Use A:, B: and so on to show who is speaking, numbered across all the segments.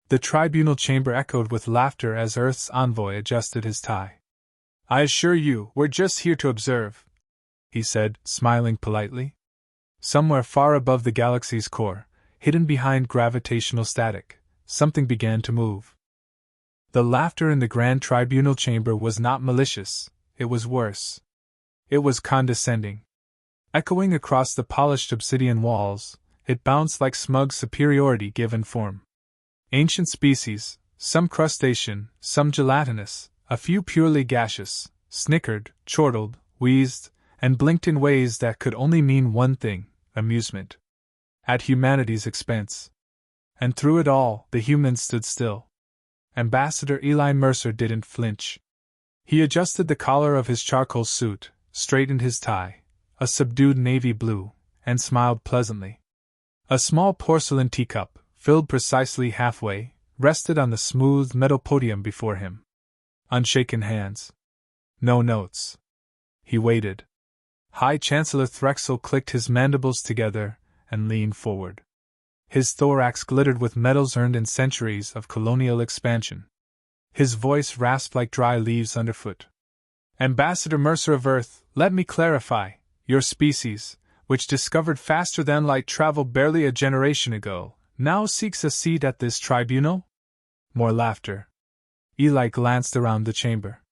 A: The tribunal chamber echoed with laughter as Earth's envoy adjusted his tie. "I assure you, we're just here to observe," he said, smiling politely. Somewhere far above the galaxy's core, hidden behind gravitational static, something began to move. The laughter in the Grand Tribunal chamber was not malicious, it was worse. It was condescending. Echoing across the polished obsidian walls, it bounced like smug superiority given form. Ancient species, some crustacean, some gelatinous, a few purely gaseous, snickered, chortled, wheezed, and blinked in ways that could only mean one thing: amusement. At humanity's expense. And through it all, the humans stood still. Ambassador Eli Mercer didn't flinch. He adjusted the collar of his charcoal suit, straightened his tie, a subdued navy blue, and smiled pleasantly. A small porcelain teacup, filled precisely halfway, rested on the smooth metal podium before him. Unshaken hands. No notes. He waited. High Chancellor Threxel clicked his mandibles together and leaned forward. His thorax glittered with metals earned in centuries of colonial expansion. His voice rasped like dry leaves underfoot. "Ambassador Mercer of Earth, let me clarify. Your species, which discovered faster than light travel barely a generation ago, now seeks a seat at this tribunal?" More laughter. Eli glanced around the chamber.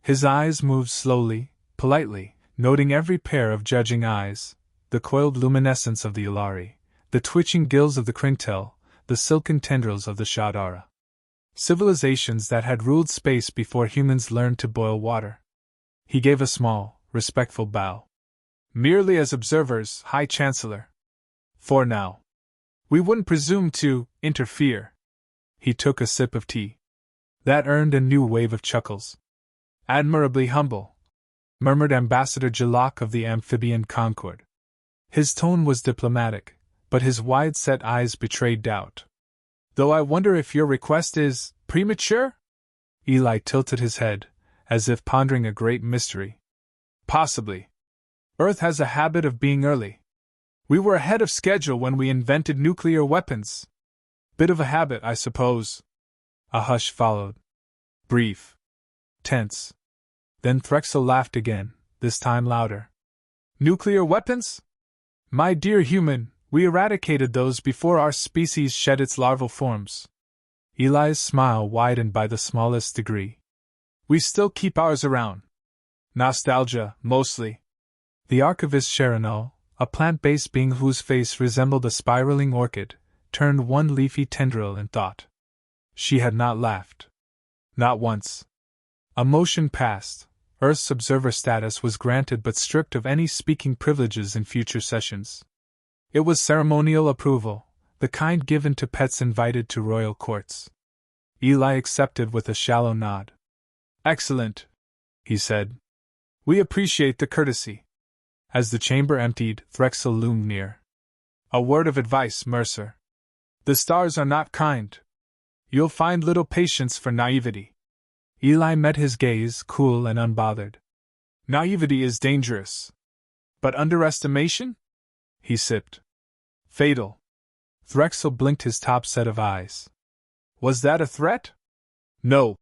A: His eyes moved slowly, politely, noting every pair of judging eyes, the coiled luminescence of the Ilari, the twitching gills of the Kringtel, the silken tendrils of the Shadara. Civilizations that had ruled space before humans learned to boil water. He gave a small, respectful bow. "Merely as observers, High Chancellor. For now. We wouldn't presume to interfere." He took a sip of tea. That earned a new wave of chuckles. "Admirably humble," murmured Ambassador Jalak of the Amphibian Concord. His tone was diplomatic, but his wide-set eyes betrayed doubt. "Though I wonder if your request is premature?" Eli tilted his head, as if pondering a great mystery. "Possibly. Earth has a habit of being early. We were ahead of schedule when we invented nuclear weapons. Bit of a habit, I suppose." A hush followed. Brief. Tense. Then Threxel laughed again, this time louder. "Nuclear weapons? My dear human, we eradicated those before our species shed its larval forms." Eli's smile widened by the smallest degree. "We still keep ours around. Nostalgia, mostly." The archivist Sharonal, a plant-based being whose face resembled a spiraling orchid, turned one leafy tendril in thought. She had not laughed. Not once. A motion passed. Earth's observer status was granted but stripped of any speaking privileges in future sessions. It was ceremonial approval, the kind given to pets invited to royal courts. Eli accepted with a shallow nod. "Excellent," he said. "We appreciate the courtesy." As the chamber emptied, Threxel loomed near. "A word of advice, Mercer. The stars are not kind. You'll find little patience for naivety." Eli met his gaze, cool and unbothered. "Naivety is dangerous. But underestimation?" He sipped. "Fatal." Threxel blinked his top set of eyes. "Was that a threat?" "No,"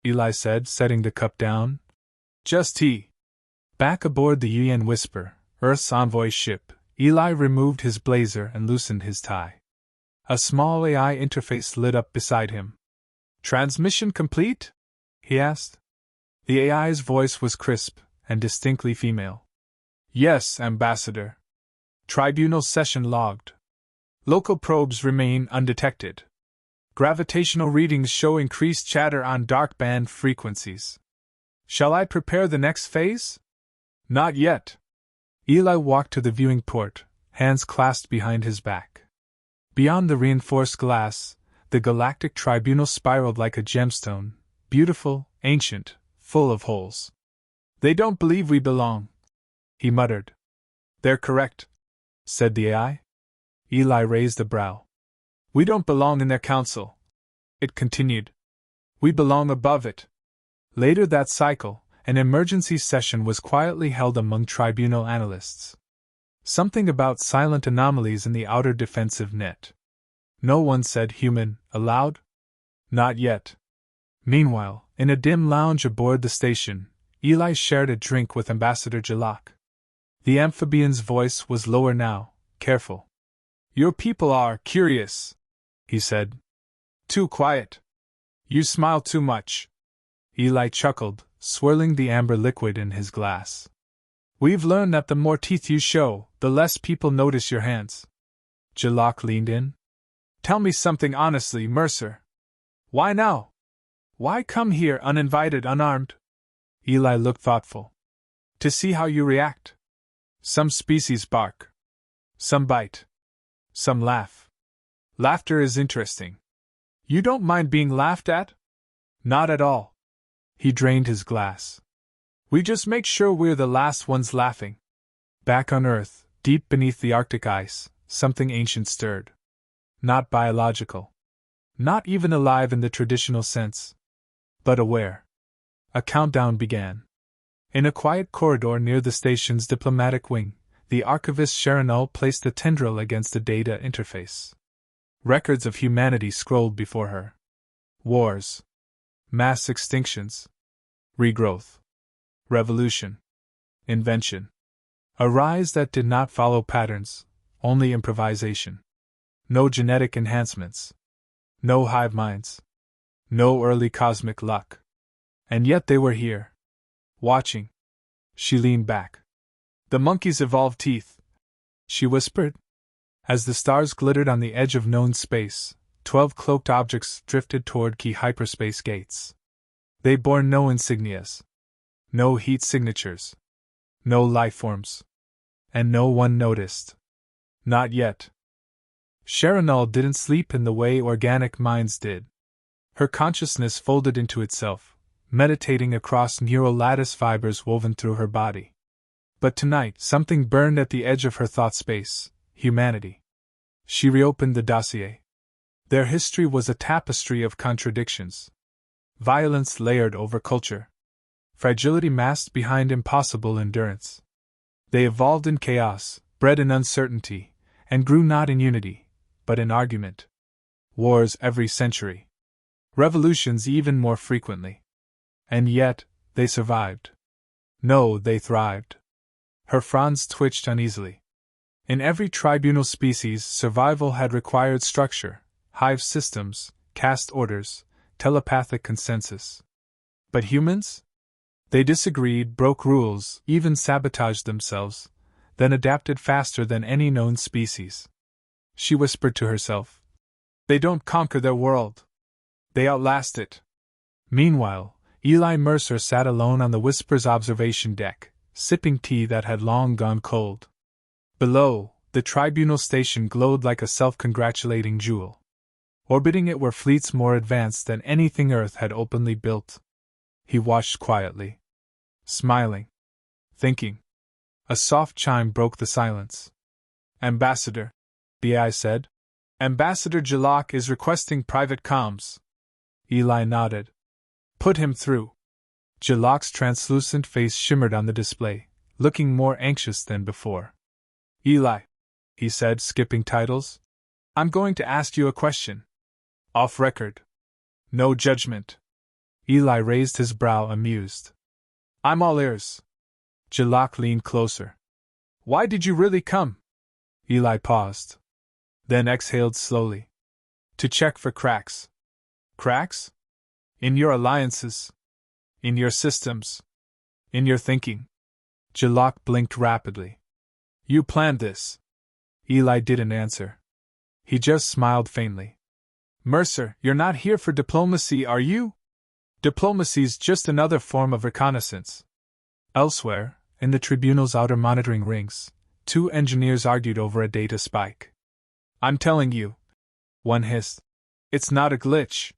A: Eli said, setting the cup down. "Just tea." Back aboard the Yuan Whisper, Earth's envoy ship, Eli removed his blazer and loosened his tie. A small AI interface lit up beside him. "Transmission complete?" he asked. The AI's voice was crisp and distinctly female. "Yes, Ambassador. Tribunal session logged. Local probes remain undetected. Gravitational readings show increased chatter on dark band frequencies. Shall I prepare the next phase?" "Not yet." Eli walked to the viewing port, hands clasped behind his back. Beyond the reinforced glass, the galactic tribunal spiraled like a gemstone, beautiful, ancient, full of holes. "They don't believe we belong," he muttered. "They're correct," said the AI. Eli raised a brow. "We don't belong in their council," it continued. "We belong above it." Later that cycle, an emergency session was quietly held among tribunal analysts. Something about silent anomalies in the outer defensive net. No one said human aloud. Not yet. Meanwhile, in a dim lounge aboard the station, Eli shared a drink with Ambassador Jalak. The amphibian's voice was lower now, careful. Your people are curious, he said. Too quiet. You smile too much. Eli chuckled, swirling the amber liquid in his glass. We've learned that the more teeth you show, the less people notice your hands. Jalak leaned in. Tell me something honestly, Mercer. Why now? Why come here uninvited, unarmed? Eli looked thoughtful. To see how you react. Some species bark. Some bite. Some laugh. Laughter is interesting. You don't mind being laughed at? Not at all. He drained his glass. We just make sure we're the last ones laughing. Back on Earth, deep beneath the Arctic ice, something ancient stirred. Not biological. Not even alive in the traditional sense. But aware. A countdown began. In a quiet corridor near the station's diplomatic wing, the archivist Sharonal placed a tendril against a data interface. Records of humanity scrolled before her. Wars. Mass extinctions. Regrowth. Revolution. Invention. A rise that did not follow patterns, only improvisation. No genetic enhancements. No hive minds. No early cosmic luck. And yet they were here. Watching. She leaned back. The monkeys evolved teeth, she whispered. As the stars glittered on the edge of known space, 12 cloaked objects drifted toward key hyperspace gates. They bore no insignias. No heat signatures. No lifeforms. And no one noticed. Not yet. Sharonal didn't sleep in the way organic minds did. Her consciousness folded into itself, meditating across neural lattice fibers woven through her body. But tonight, something burned at the edge of her thought space: humanity. She reopened the dossier. Their history was a tapestry of contradictions. Violence layered over culture. Fragility masked behind impossible endurance. They evolved in chaos, bred in uncertainty, and grew not in unity, but in argument. Wars every century. Revolutions even more frequently. And yet, they survived. No, they thrived. Her fronds twitched uneasily. In every tribunal species, survival had required structure, hive systems, caste orders, telepathic consensus. But humans? They disagreed, broke rules, even sabotaged themselves, then adapted faster than any known species. She whispered to herself. They don't conquer their world. They outlast it. Meanwhile, Eli Mercer sat alone on the Whisper's observation deck, sipping tea that had long gone cold. Below, the tribunal station glowed like a self-congratulating jewel. Orbiting it were fleets more advanced than anything Earth had openly built. He watched quietly. Smiling. Thinking. A soft chime broke the silence. Ambassador, the AI said. Ambassador Jalak is requesting private comms. Eli nodded. Put him through. Jalak's translucent face shimmered on the display, looking more anxious than before. Eli, he said, skipping titles. I'm going to ask you a question. Off record. No judgment. Eli raised his brow, amused. I'm all ears. Jalak leaned closer. Why did you really come? Eli paused. Then exhaled slowly. To check for cracks. Cracks? In your alliances. In your systems. In your thinking. Jalak blinked rapidly. You planned this. Eli didn't answer. He just smiled faintly. Mercer, you're not here for diplomacy, are you? Diplomacy's just another form of reconnaissance. Elsewhere, in the Tribunal's outer monitoring rings, 2 engineers argued over a data spike. I'm telling you, one hissed. It's not a glitch.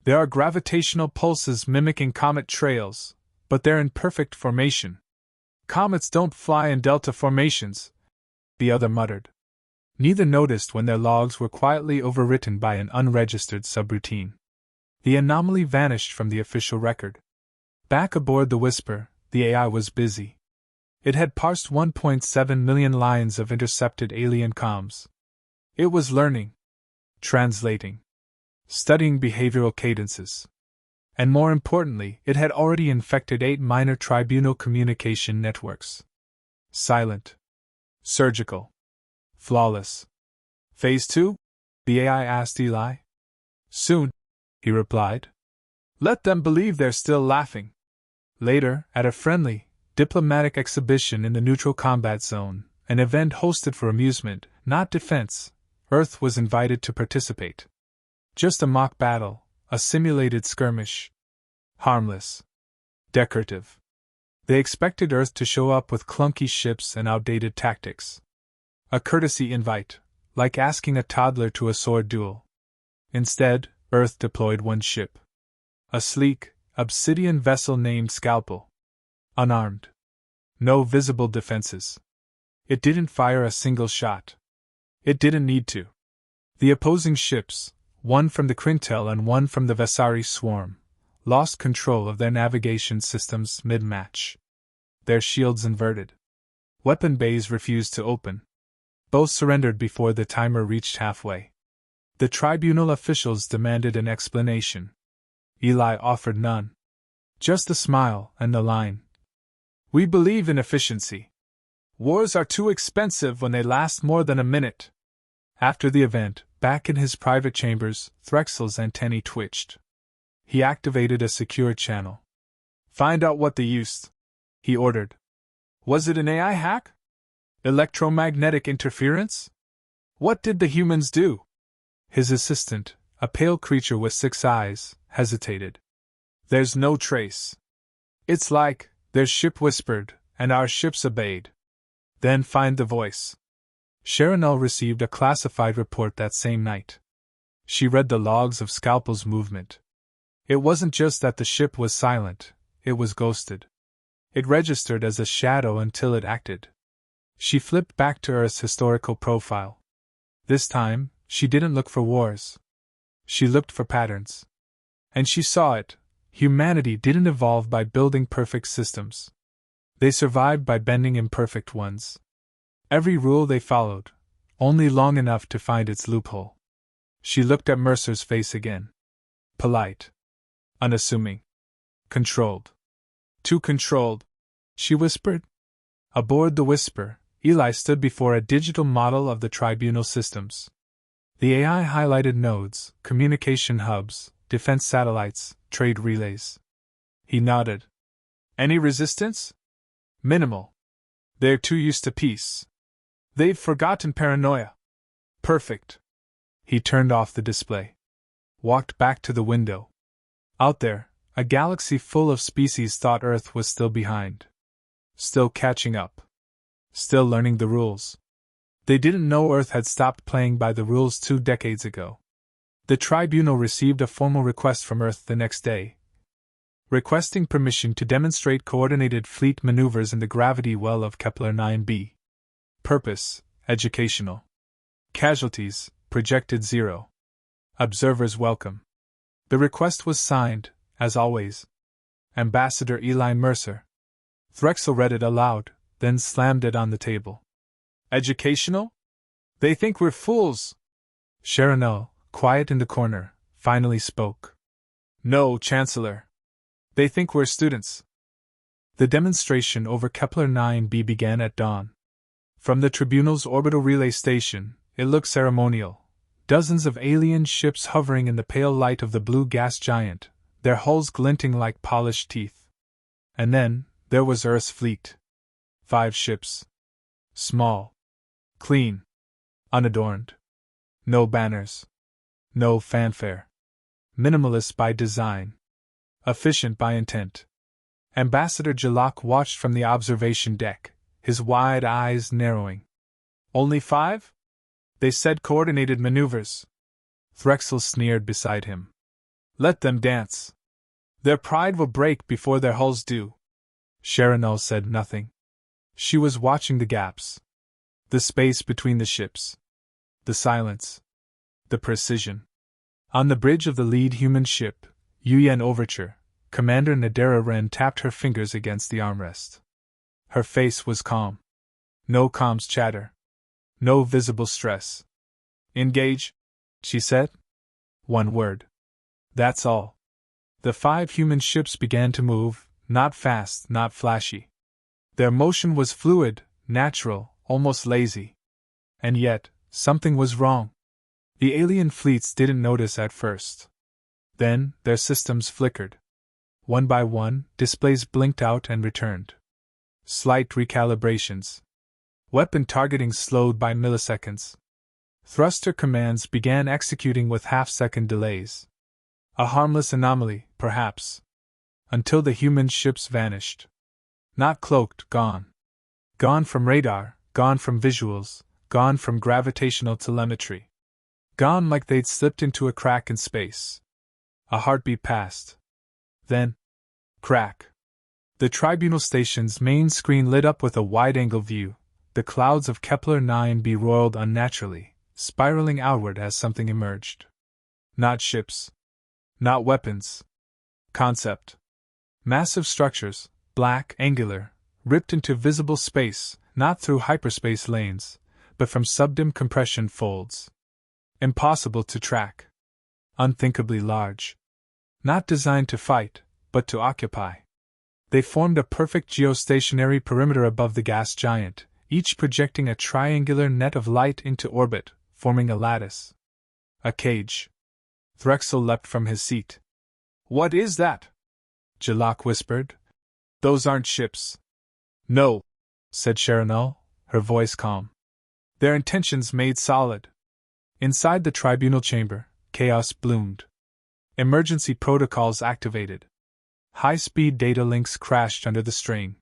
A: There are gravitational pulses mimicking comet trails, but they're in perfect formation. Comets don't fly in delta formations, the other muttered. Neither noticed when their logs were quietly overwritten by an unregistered subroutine. The anomaly vanished from the official record. Back aboard the Whisper, the AI was busy. It had parsed 1.7 million lines of intercepted alien comms. It was learning. Translating. studying behavioral cadences. And more importantly, it had already infected 8 minor Tribunal communication networks. Silent. Surgical. Flawless. Phase 2? The AI asked Eli. Soon, he replied. Let them believe they're still laughing. Later, at a friendly, diplomatic exhibition in the neutral combat zone, an event hosted for amusement, not defense, Earth was invited to participate. Just a mock battle, a simulated skirmish. Harmless. Decorative. They expected Earth to show up with clunky ships and outdated tactics. A courtesy invite, like asking a toddler to a sword duel. Instead, Earth deployed one ship. A sleek, obsidian vessel named Scalpel. Unarmed. No visible defenses. It didn't fire a single shot. It didn't need to. The opposing ships, one from the Quintel and one from the Vasari swarm, lost control of their navigation systems mid-match. Their shields inverted. Weapon bays refused to open. Both surrendered before the timer reached halfway. The Tribunal officials demanded an explanation. Eli offered none. Just a smile and the line. We believe in efficiency. Wars are too expensive when they last more than a minute. After the event, back in his private chambers, Threxel's antennae twitched. He activated a secure channel. Find out what they used, he ordered. Was it an AI hack? Electromagnetic interference? What did the humans do? His assistant, a pale creature with 6 eyes, hesitated. There's no trace. It's like, their ship whispered, and our ships obeyed. Then find the voice. Sharonell received a classified report that same night. She read the logs of Scalpel's movement. It wasn't just that the ship was silent, it was ghosted. It registered as a shadow until it acted. She flipped back to Earth's historical profile. This time, she didn't look for wars. She looked for patterns. And she saw it. Humanity didn't evolve by building perfect systems. They survived by bending imperfect ones. Every rule they followed, only long enough to find its loophole. She looked at Mercer's face again. Polite. Unassuming. Controlled. Too controlled, she whispered. Aboard the Whisper, Eli stood before a digital model of the Tribunal systems. The AI highlighted nodes, communication hubs, defense satellites, trade relays. He nodded. Any resistance? Minimal. They're too used to peace. They've forgotten paranoia. Perfect. He turned off the display. Walked back to the window. Out there, a galaxy full of species thought Earth was still behind. Still catching up. Still learning the rules. They didn't know Earth had stopped playing by the rules 2 decades ago. The Tribunal received a formal request from Earth the next day, requesting permission to demonstrate coordinated fleet maneuvers in the gravity well of Kepler 9b. Purpose: educational. Casualties: projected 0. Observers welcome. The request was signed, as always, Ambassador Eli Mercer. Threxel read it aloud, then slammed it on the table. Educational? They think we're fools. Sharonell, quiet in the corner, finally spoke. No, Chancellor. They think we're students. The demonstration over Kepler 9b began at dawn. From the Tribunal's orbital relay station, it looked ceremonial. Dozens of alien ships hovering in the pale light of the blue gas giant, their hulls glinting like polished teeth. And then, there was Earth's fleet. 5 ships. Small. Clean. Unadorned. No banners. No fanfare. Minimalist by design. Efficient by intent. Ambassador Jalak watched from the observation deck, his wide eyes narrowing. Only 5? They said coordinated maneuvers. Threxel sneered beside him. Let them dance. Their pride will break before their hulls do. Sharonell said nothing. She was watching the gaps. The space between the ships. The silence. The precision. On the bridge of the lead human ship, Yuyen Overture, Commander Nadera Wren tapped her fingers against the armrest. Her face was calm. No comms chatter. No visible stress. Engage, she said. One word. That's all. The 5 human ships began to move, not fast, not flashy. Their motion was fluid, natural, almost lazy. And yet, something was wrong. The alien fleets didn't notice at first. Then, their systems flickered. One by one, displays blinked out and returned. Slight recalibrations. Weapon targeting slowed by milliseconds. Thruster commands began executing with half-second delays. A harmless anomaly, perhaps. Until the human ships vanished. Not cloaked, gone. Gone from radar, gone from visuals, gone from gravitational telemetry. Gone like they'd slipped into a crack in space. A heartbeat passed. Then, crack. The Tribunal station's main screen lit up with a wide-angle view. The clouds of Kepler 9b roiled unnaturally, spiraling outward as something emerged. Not ships. Not weapons. Concept. Massive structures, black, angular, ripped into visible space, not through hyperspace lanes, but from subdim compression folds. Impossible to track. Unthinkably large. Not designed to fight, but to occupy. They formed a perfect geostationary perimeter above the gas giant, each projecting a triangular net of light into orbit, forming a lattice. A cage. Threxel leapt from his seat. "What is that?" Jalak whispered. "Those aren't ships." "No," said Sharonel, her voice calm. Their intentions made solid. Inside the tribunal chamber, chaos bloomed. Emergency protocols activated. High-speed data links crashed under the strain.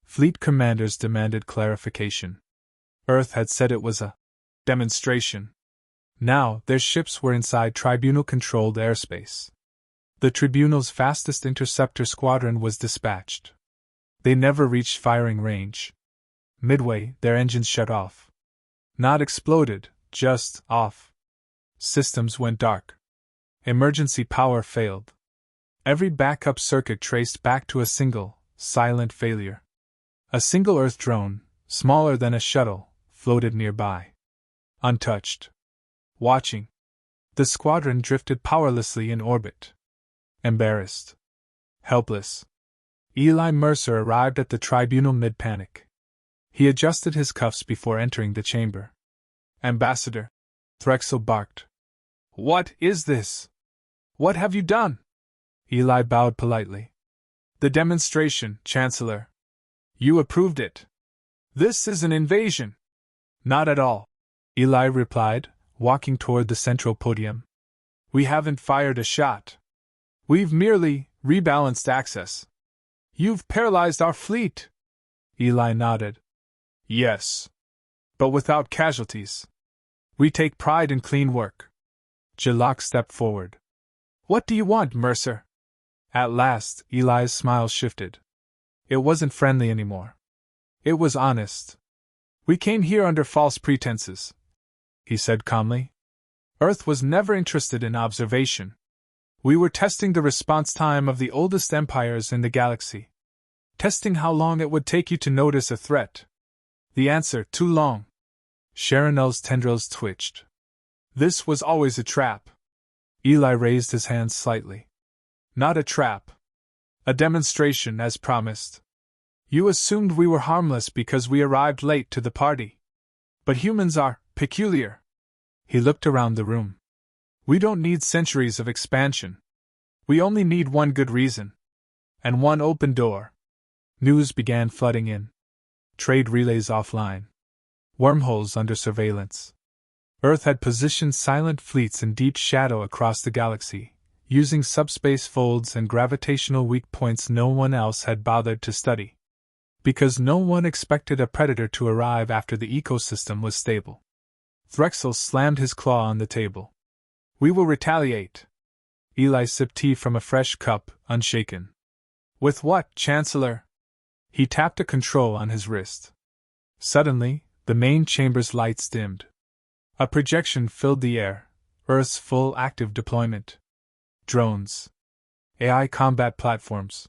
A: Fleet commanders demanded clarification. Earth had said it was a demonstration. Now, their ships were inside tribunal-controlled airspace. The Tribunal's fastest interceptor squadron was dispatched. They never reached firing range. Midway, their engines shut off. Not exploded, just off. Systems went dark. Emergency power failed. Every backup circuit traced back to a single, silent failure. A single Earth drone, smaller than a shuttle, floated nearby. Untouched. Watching. The squadron drifted powerlessly in orbit. Embarrassed. Helpless. Eli Mercer arrived at the tribunal mid-panic. He adjusted his cuffs before entering the chamber. "Ambassador," Threxel barked. "What is this? What have you done?" Eli bowed politely. "The demonstration, Chancellor. You approved it. This is an invasion." "Not at all," Eli replied, walking toward the central podium. "We haven't fired a shot. We've merely rebalanced access." "You've paralyzed our fleet." Eli nodded. "Yes. But without casualties. We take pride in clean work." Jalak stepped forward. "What do you want, Mercer?" At last, Eli's smile shifted. It wasn't friendly anymore. It was honest. "We came here under false pretenses," he said calmly. "Earth was never interested in observation. We were testing the response time of the oldest empires in the galaxy. Testing how long it would take you to notice a threat. The answer, too long." Sharonel's tendrils twitched. "This was always a trap." Eli raised his hands slightly. "Not a trap. A demonstration, as promised. You assumed we were harmless because we arrived late to the party. But humans are peculiar." He looked around the room. "We don't need centuries of expansion. We only need one good reason. And one open door." News began flooding in. Trade relays offline. Wormholes under surveillance. Earth had positioned silent fleets in deep shadow across the galaxy, using subspace folds and gravitational weak points no one else had bothered to study. Because no one expected a predator to arrive after the ecosystem was stable. Threxel slammed his claw on the table. "We will retaliate." Eli sipped tea from a fresh cup, unshaken. "With what, Chancellor?" He tapped a control on his wrist. Suddenly, the main chamber's lights dimmed. A projection filled the air, Earth's full active deployment. Drones. AI combat platforms.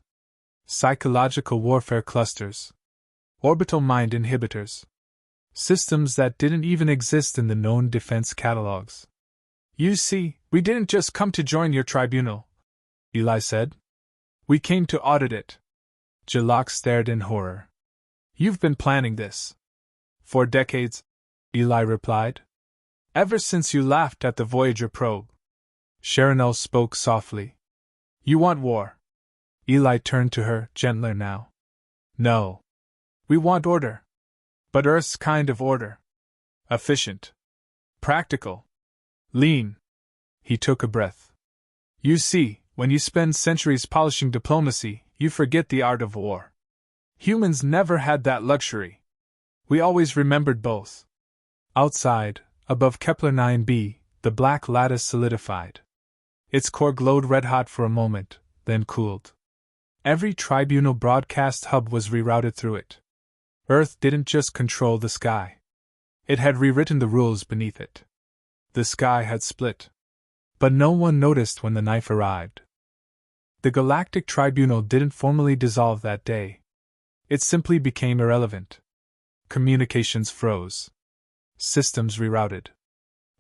A: Psychological warfare clusters. Orbital mind inhibitors. Systems that didn't even exist in the known defense catalogs. You see, we didn't just come to join your tribunal, Eli said. We came to audit it. Jalak stared in horror. You've been planning this. For decades, Eli replied. Ever since you laughed at the Voyager probe. Sharonell spoke softly. You want war? Eli turned to her, gentler now. No. We want order. But Earth's kind of order. Efficient. Practical. Lean. He took a breath. You see, when you spend centuries polishing diplomacy, you forget the art of war. Humans never had that luxury. We always remembered both. Outside, above Kepler 9b, the black lattice solidified. Its core glowed red-hot for a moment, then cooled. Every tribunal broadcast hub was rerouted through it. Earth didn't just control the sky. It had rewritten the rules beneath it. The sky had split. But no one noticed when the knife arrived. The Galactic Tribunal didn't formally dissolve that day. It simply became irrelevant. Communications froze. Systems rerouted.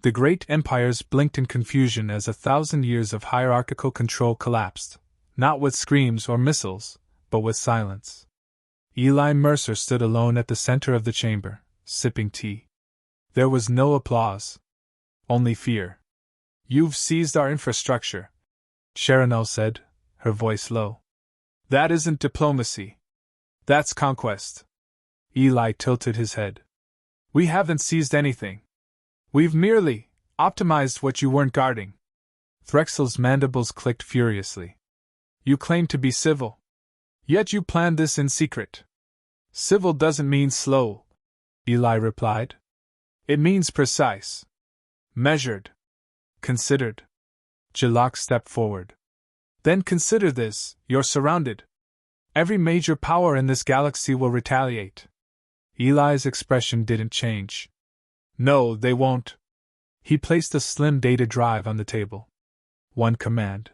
A: The great empires blinked in confusion as 1,000 years of hierarchical control collapsed, not with screams or missiles, but with silence. Eli Mercer stood alone at the center of the chamber, sipping tea. There was no applause. Only fear. You've seized our infrastructure, Sharonell said, her voice low. That isn't diplomacy. That's conquest. Eli tilted his head. We haven't seized anything. We've merely optimized what you weren't guarding. Threxel's mandibles clicked furiously. You claim to be civil. Yet you planned this in secret. Civil doesn't mean slow, Eli replied. It means precise. Measured. Considered. Jalak stepped forward. Then consider this, you're surrounded. Every major power in this galaxy will retaliate. Eli's expression didn't change. No, they won't. He placed a slim data drive on the table. One command.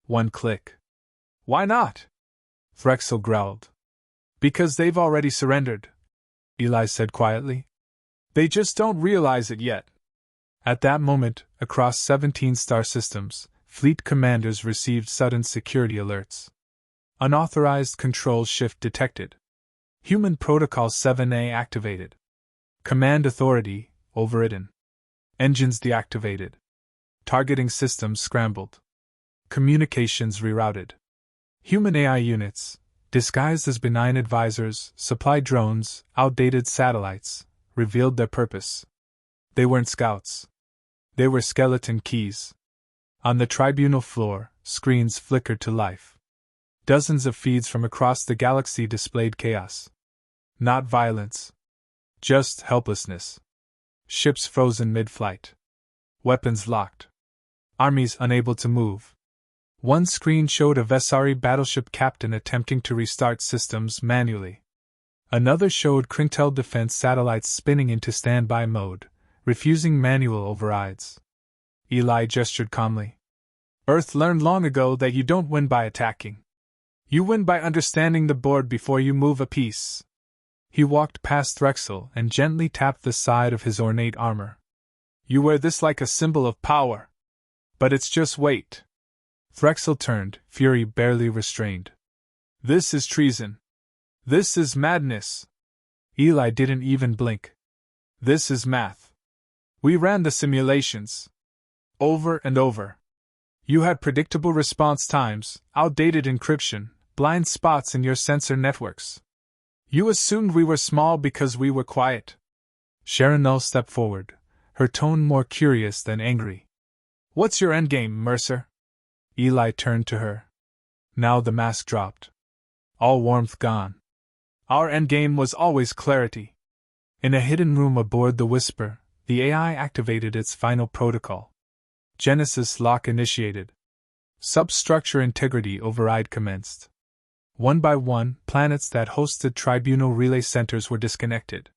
A: One click. Why not? Threxel growled. Because they've already surrendered, Eli said quietly. They just don't realize it yet. At that moment, across 17 star systems, fleet commanders received sudden security alerts. Unauthorized control shift detected. Human Protocol 7A activated. Command authority overridden. Engines deactivated. Targeting systems scrambled. Communications rerouted. Human AI units, disguised as benign advisors, supply drones, outdated satellites, revealed their purpose. They weren't scouts. They were skeleton keys. On the tribunal floor, screens flickered to life. Dozens of feeds from across the galaxy displayed chaos. Not violence. Just helplessness. Ships frozen mid-flight. Weapons locked. Armies unable to move. One screen showed a Vesari battleship captain attempting to restart systems manually. Another showed Krintel defense satellites spinning into standby mode, refusing manual overrides. Eli gestured calmly. Earth learned long ago that you don't win by attacking. You win by understanding the board before you move a piece. He walked past Threxel and gently tapped the side of his ornate armor. You wear this like a symbol of power. But it's just weight. Threxel turned, fury barely restrained. This is treason. This is madness. Eli didn't even blink. This is math. We ran the simulations. Over and over. You had predictable response times, outdated encryption, blind spots in your sensor networks. You assumed we were small because we were quiet. Sharonell stepped forward, her tone more curious than angry. What's your endgame, Mercer? Eli turned to her. Now the mask dropped. All warmth gone. Our endgame was always clarity. In a hidden room aboard the Whisper, the AI activated its final protocol. Genesis lock initiated. Substructure integrity override commenced. One by one, planets that hosted tribunal relay centers were disconnected.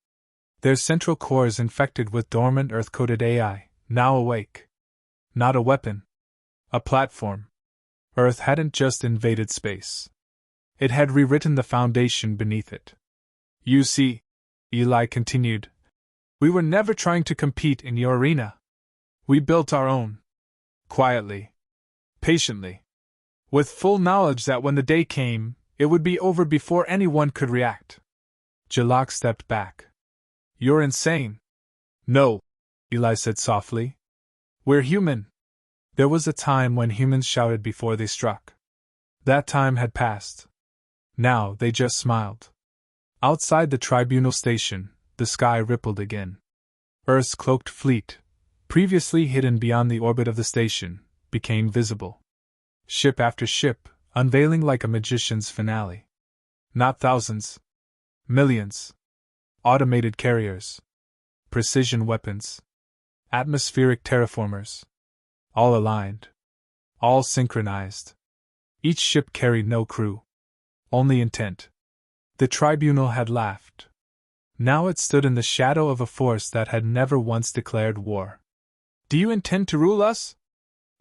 A: Their central cores infected with dormant Earth-coded AI, now awake. Not a weapon. A platform. Earth hadn't just invaded space. It had rewritten the foundation beneath it. You see, Eli continued, we were never trying to compete in your arena. We built our own. Quietly. Patiently. With full knowledge that when the day came, it would be over before anyone could react. Jalak stepped back. You're insane. No, Eli said softly. We're human. There was a time when humans shouted before they struck. That time had passed. Now they just smiled. Outside the Tribunal station, the sky rippled again. Earth's cloaked fleet, previously hidden beyond the orbit of the station, became visible. Ship after ship, unveiling like a magician's finale. Not thousands. Millions. Automated carriers. Precision weapons. Atmospheric terraformers. All aligned. All synchronized. Each ship carried no crew. Only intent. The Tribunal had laughed. Now it stood in the shadow of a force that had never once declared war. Do you intend to rule us?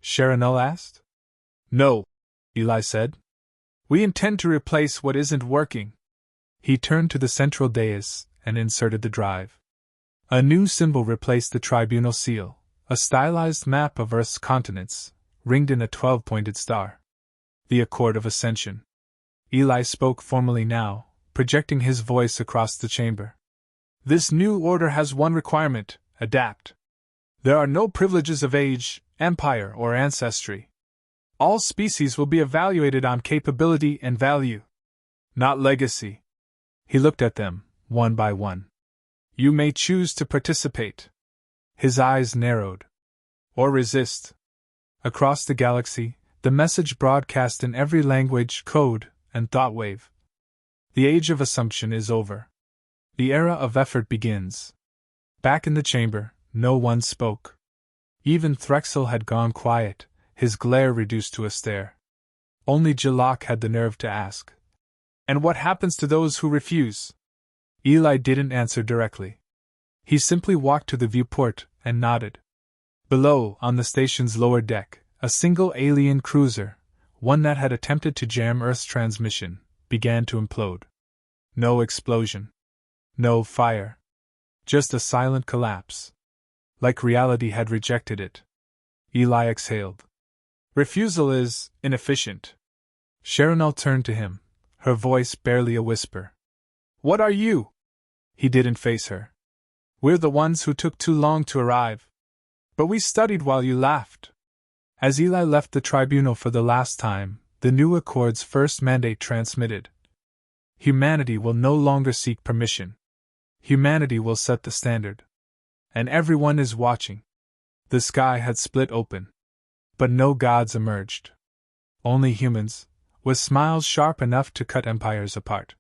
A: Sharonel asked. No, Eli said. We intend to replace what isn't working. He turned to the central dais and inserted the drive. A new symbol replaced the Tribunal seal, a stylized map of Earth's continents, ringed in a 12-pointed star. The Accord of Ascension. Eli spoke formally now, projecting his voice across the chamber. This new order has one requirement: adapt. There are no privileges of age, empire, or ancestry. All species will be evaluated on capability and value, not legacy. He looked at them, one by one. You may choose to participate. His eyes narrowed. Or resist. Across the galaxy, the message broadcast in every language, code, and thought wave. The age of assumption is over. The era of effort begins. Back in the chamber, no one spoke. Even Threxel had gone quiet, his glare reduced to a stare. Only Jalak had the nerve to ask. And what happens to those who refuse? Eli didn't answer directly. He simply walked to the viewport and nodded. Below, on the station's lower deck, a single alien cruiser, one that had attempted to jam Earth's transmission, began to implode. No explosion. No fire. Just a silent collapse. Like reality had rejected it. Eli exhaled. Refusal is inefficient. Sharonel turned to him, her voice barely a whisper. What are you? He didn't face her. We're the ones who took too long to arrive. But we studied while you laughed. As Eli left the Tribunal for the last time, the new Accord's first mandate transmitted. Humanity will no longer seek permission. Humanity will set the standard. And everyone is watching. The sky had split open. But no gods emerged. Only humans, with smiles sharp enough to cut empires apart.